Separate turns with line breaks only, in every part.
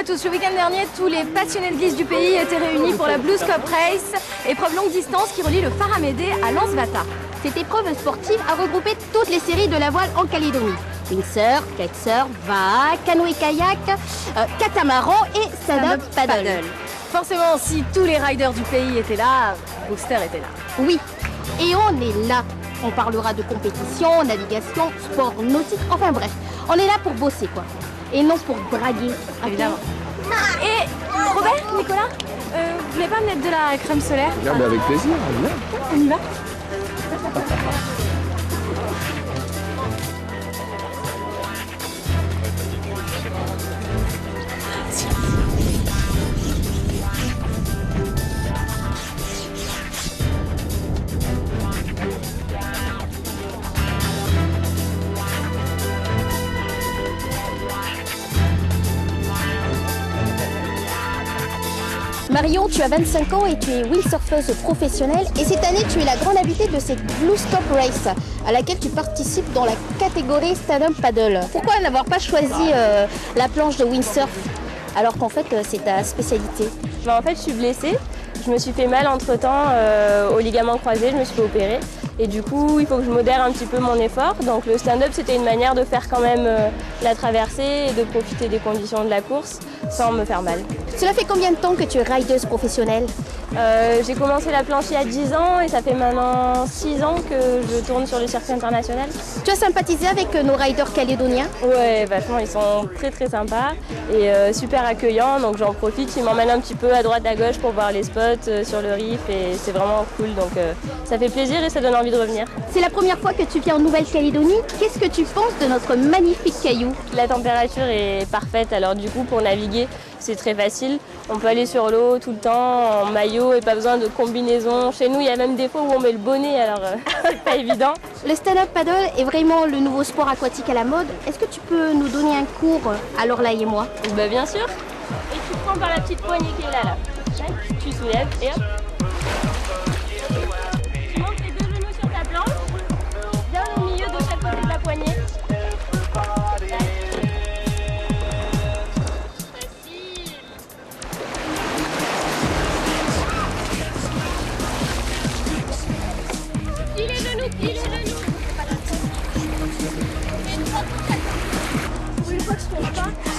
à tous, le week-end dernier, tous les passionnés de glisse du pays étaient réunis pour la Blue Scope Race, épreuve longue distance qui relie le phare Amédée à Lansvata.
Cette épreuve sportive a regroupé toutes les séries de la voile en Calédonie. Windsurf, kitesurf, vague, canoë-kayak, catamaran et stand-up paddle.
Forcément, si tous les riders du pays étaient là, Booster était là.
Oui, et on est là. On parlera de compétition, navigation, sport nautique, enfin bref. On est là pour bosser quoi. Et non pour draguer.
Évidemment. Et Robert, Nicolas, vous voulez pas me mettre de la crème solaire?
Ah, bah avec plaisir,
on y va.
Marion, tu as 25 ans et tu es windsurfeuse professionnelle. Et cette année, tu es la grande invitée de cette Blue Scope Race, à laquelle tu participes dans la catégorie stand-up paddle. Pourquoi n'avoir pas choisi la planche de windsurf, alors qu'en fait, c'est ta spécialité?
En fait, je suis blessée. Je me suis fait mal entre-temps au ligament croisé, je me suis fait opérer. Et du coup, il faut que je modère un petit peu mon effort. Donc le stand-up, c'était une manière de faire quand même la traversée et de profiter des conditions de la course sans me faire mal.
Cela fait combien de temps que tu es rideuse professionnelle?
J'ai commencé la planche il y a 10 ans et ça fait maintenant 6 ans que je tourne sur le circuit international.
Tu as sympathisé avec nos riders calédoniens?
Ouais, vachement, ils sont très très sympas et super accueillants, donc j'en profite, ils m'emmènent un petit peu à droite à gauche pour voir les spots sur le reef et c'est vraiment cool, donc ça fait plaisir et ça donne envie de revenir.
C'est la première fois que tu viens en Nouvelle-Calédonie, qu'est-ce que tu penses de notre magnifique caillou?
La température est parfaite, alors du coup pour naviguer c'est très facile, on peut aller sur l'eau tout le temps en maillot et pas besoin de combinaison. Chez nous il y a même des fois où on met le bonnet, alors c'est pas évident.
Le stand-up paddle est vraiment le nouveau sport aquatique à la mode. Est-ce que tu peux nous donner un cours à Lorlaï et moi?
Bah bien sûr. Et tu prends par la petite poignée qui est là. Tu soulèves et hop. Tu montes les deux genoux sur ta planche, bien au milieu de chaque côté de la poignée.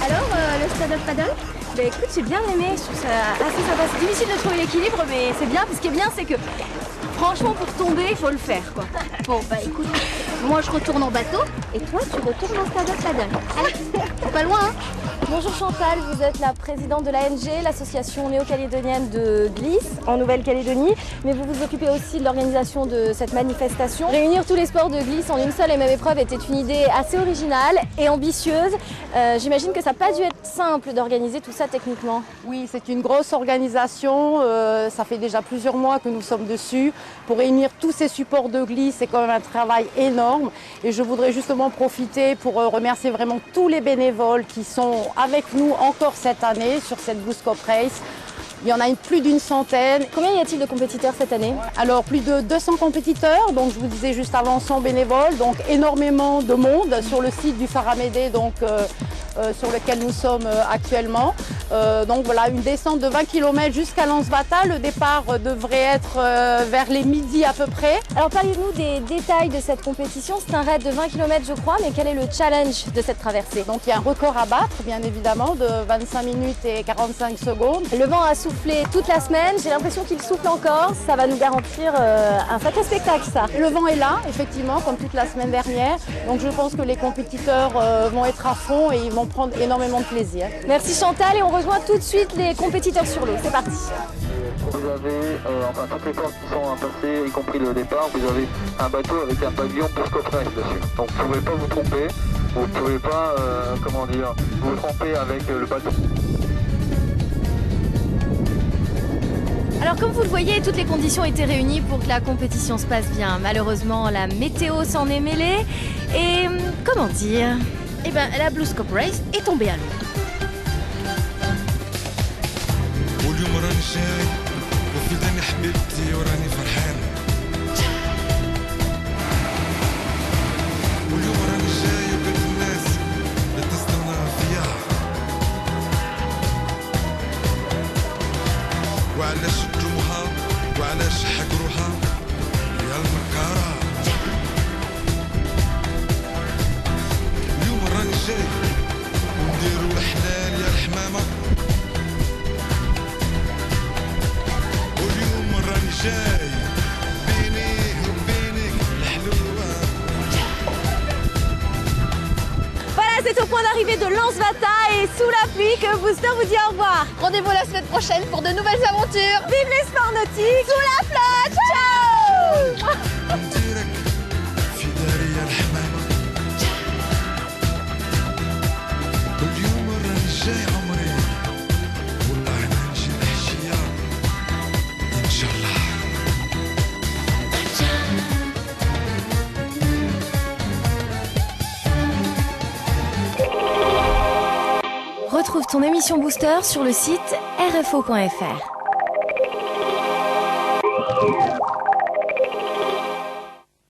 Alors, le stand-up paddle?
Bah écoute, j'ai bien aimé, je trouve ça assez sympa. C'est difficile de trouver l'équilibre, mais c'est bien. Ce qui est bien, c'est que franchement, pour tomber, il faut le faire, quoi.
Bon, bah écoute, moi je retourne en bateau et toi tu retournes en stand-up paddle. Allez, c'est pas loin, hein?
Bonjour Chantal, vous êtes la présidente de l'ANG, l'association néo-calédonienne de glisse en Nouvelle-Calédonie, mais vous vous occupez aussi de l'organisation de cette manifestation. Réunir tous les sports de glisse en une seule et même épreuve était une idée assez originale et ambitieuse. J'imagine que ça n'a pas dû être simple d'organiser tout ça techniquement.
Oui, c'est une grosse organisation, ça fait déjà plusieurs mois que nous sommes dessus. Pour réunir tous ces supports de glisse, c'est quand même un travail énorme et je voudrais justement profiter pour remercier vraiment tous les bénévoles qui sont avec nous encore cette année sur cette Blue Scope Race. Il y en a plus d'une centaine.
Combien y a-t-il de compétiteurs cette année?
Alors plus de 200 compétiteurs, donc je vous disais juste avant 100 bénévoles, donc énormément de monde sur le site du phare Amédée, donc sur lequel nous sommes actuellement. Donc voilà, une descente de 20 km jusqu'à Lansvata. Le départ devrait être vers les midis à peu près.
Alors parlez-nous des détails de cette compétition. C'est un raid de 20 km je crois, mais quel est le challenge de cette traversée?
Donc il y a un record à battre bien évidemment de 25 minutes et 45 secondes.
Le vent a soufflé toute la semaine, j'ai l'impression qu'il souffle encore. Ça va nous garantir un sacré spectacle ça.
Le vent est là effectivement comme toute la semaine dernière. Donc je pense que les compétiteurs vont être à fond et ils vont prendre énormément de plaisir.
Merci Chantal et on rejoint tout de suite les compétiteurs sur l'eau. C'est parti.
Vous avez toutes les portes qui sont passées, y compris le départ, vous avez un bateau avec un pavillon Blue Scope Race dessus. Donc vous ne pouvez pas vous tromper, vous ne pouvez pas vous tromper avec le bateau.
Alors comme vous le voyez, toutes les conditions étaient réunies pour que la compétition se passe bien. Malheureusement, la météo s'en est mêlée et comment dire?
Eh ben, la Blue Scope Race est tombée à l'eau.
واليوم راني شاي وفي داني حبيبتي وراني فرحان واليوم راني جاي وكل الناس اللي تستنى فيا
l'arrivée de Lance-Vata et sous la pluie que Booster vous dit au revoir.
Rendez-vous la semaine prochaine pour de nouvelles aventures.
Vive les sports nautiques sous la flotte. Ciao.
نديرك في داري يا الحمامة اليوم راني جاي عمري والله نمشي الحشية إن شاء الله.
Retrouve ton émission Booster sur le site rfo.fr.